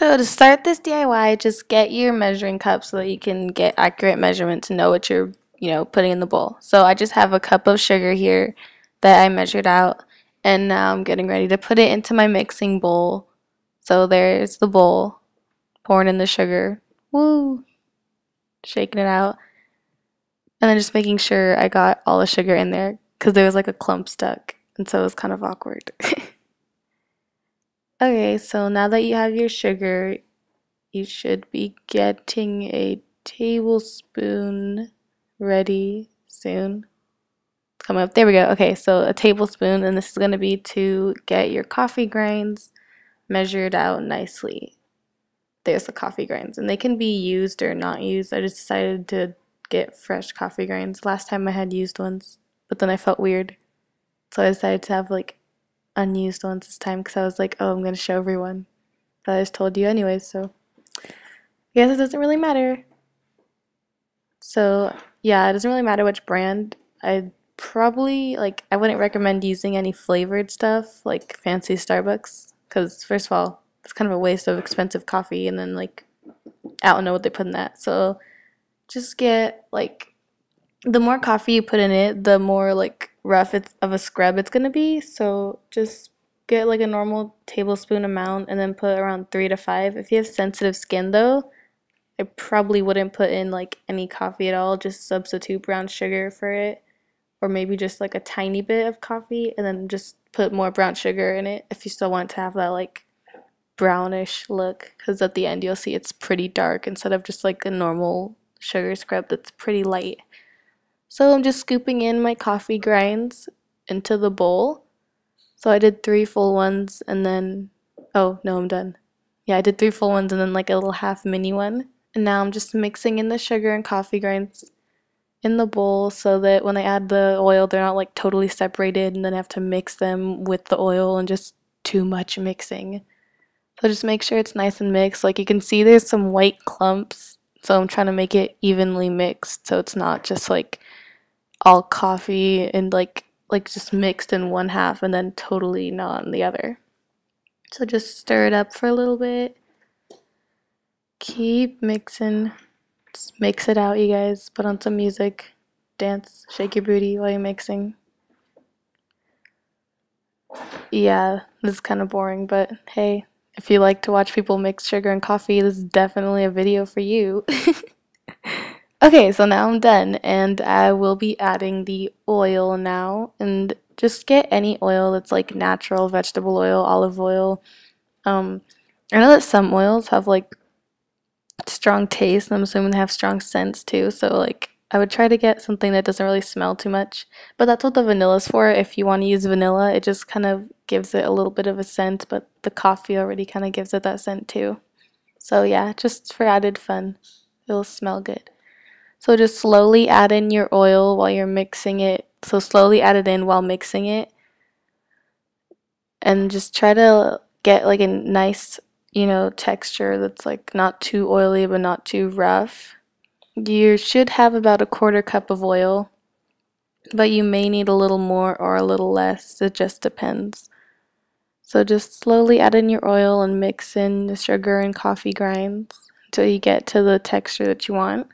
So to start this DIY, just get your measuring cup so that you can get accurate measurements and know what you're, putting in the bowl. So I just have a cup of sugar here that I measured out, and now I'm getting ready to put it into my mixing bowl. So there's the bowl, pouring in the sugar. Woo! Shaking it out. And then just making sure I got all the sugar in there because there was like a clump stuck, and so it was kind of awkward. Okay, so now that you have your sugar, you should be getting a tablespoon ready soon. Coming up. There we go. Okay, so a tablespoon, and this is going to be to get your coffee grinds measured out nicely. There's the coffee grinds, and they can be used or not used. I just decided to get fresh coffee grinds. Last time I had used ones, but then I felt weird. So I decided to have like unused ones this time because I was like, oh, I'm going to show everyone. But I just told you anyways, so I guess it doesn't really matter. So yeah, it doesn't really matter which brand. I wouldn't recommend using any flavored stuff like fancy Starbucks because first of all, it's kind of a waste of expensive coffee, and then like I don't know what they put in that. So just get like the more coffee you put in it, the more like rough of a scrub it's gonna be. So just get like a normal tablespoon amount and then put around 3 to 5. If you have sensitive skin though, I probably wouldn't put in like any coffee at all. Just substitute brown sugar for it, or maybe just like a tiny bit of coffee and then just put more brown sugar in it if you still want to have that like brownish look, because at the end you'll see it's pretty dark instead of just like a normal sugar scrub that's pretty light. So I'm just scooping in my coffee grinds into the bowl. So I did 3 full ones and then, oh no, I'm done. Yeah, I did 3 full ones and then like a little half mini one. And now I'm just mixing in the sugar and coffee grinds in the bowl so that when I add the oil, they're not like totally separated and then I have to mix them with the oil and just too much mixing. So just make sure it's nice and mixed. Like you can see there's some white clumps, so I'm trying to make it evenly mixed so it's not just like all coffee and like just mixed in one half and then totally not in the other. So just stir it up for a little bit. Keep mixing. Just mix it out, you guys. Put on some music. Dance. Shake your booty while you're mixing. Yeah, this is kind of boring, but hey, if you like to watch people mix sugar and coffee, this is definitely a video for you. Okay, so now I'm done, and I will be adding the oil now, and just get any oil that's like natural vegetable oil, olive oil. I know that some oils have like strong taste, and I'm assuming they have strong scents too, so like I would try to get something that doesn't really smell too much, but that's what the vanilla's for. If you want to use vanilla, it just kind of gives it a little bit of a scent, but the coffee already kind of gives it that scent too. So yeah, just for added fun, it'll smell good. So just slowly add in your oil while you're mixing it. So slowly add it in while mixing it. And just try to get like a nice, texture that's like not too oily but not too rough. You should have about 1/4 cup of oil, but you may need a little more or a little less. It just depends. So just slowly add in your oil and mix in the sugar and coffee grinds until you get to the texture that you want.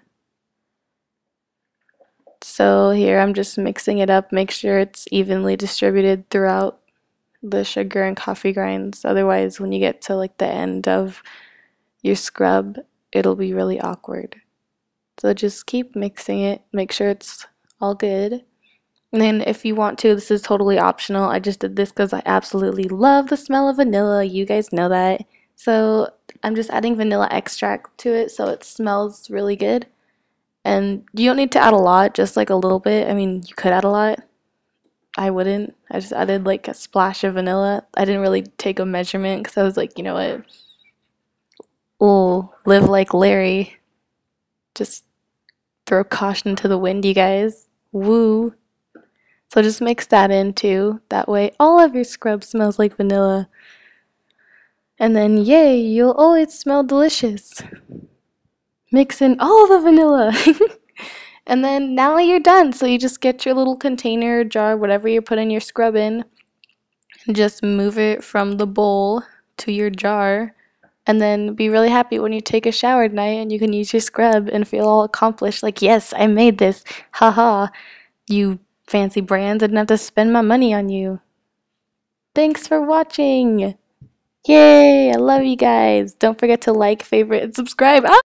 So here I'm just mixing it up, make sure it's evenly distributed throughout the sugar and coffee grinds. Otherwise, when you get to like the end of your scrub, it'll be really awkward. So just keep mixing it, make sure it's all good. And then if you want to, this is totally optional. I just did this because I absolutely love the smell of vanilla. You guys know that. So I'm just adding vanilla extract to it so it smells really good. And you don't need to add a lot, just like a little bit. I mean, you could add a lot. I wouldn't. I just added like a splash of vanilla. I didn't really take a measurement because I was like, you know what? Oh, live like Larry. Just throw caution to the wind, you guys. Woo. So just mix that in too. That way all of your scrub smells like vanilla. And then, yay, you'll always smell delicious. Mix in all the vanilla. And then now you're done. So you just get your little container, jar, whatever you're putting your scrub in, and just move it from the bowl to your jar And then be really happy when you take a shower at night and you can use your scrub and feel all accomplished. Like, yes, I made this. Haha, you fancy brands. I didn't have to spend my money on you. Thanks for watching. Yay, I love you guys. Don't forget to like, favorite, and subscribe. Ah!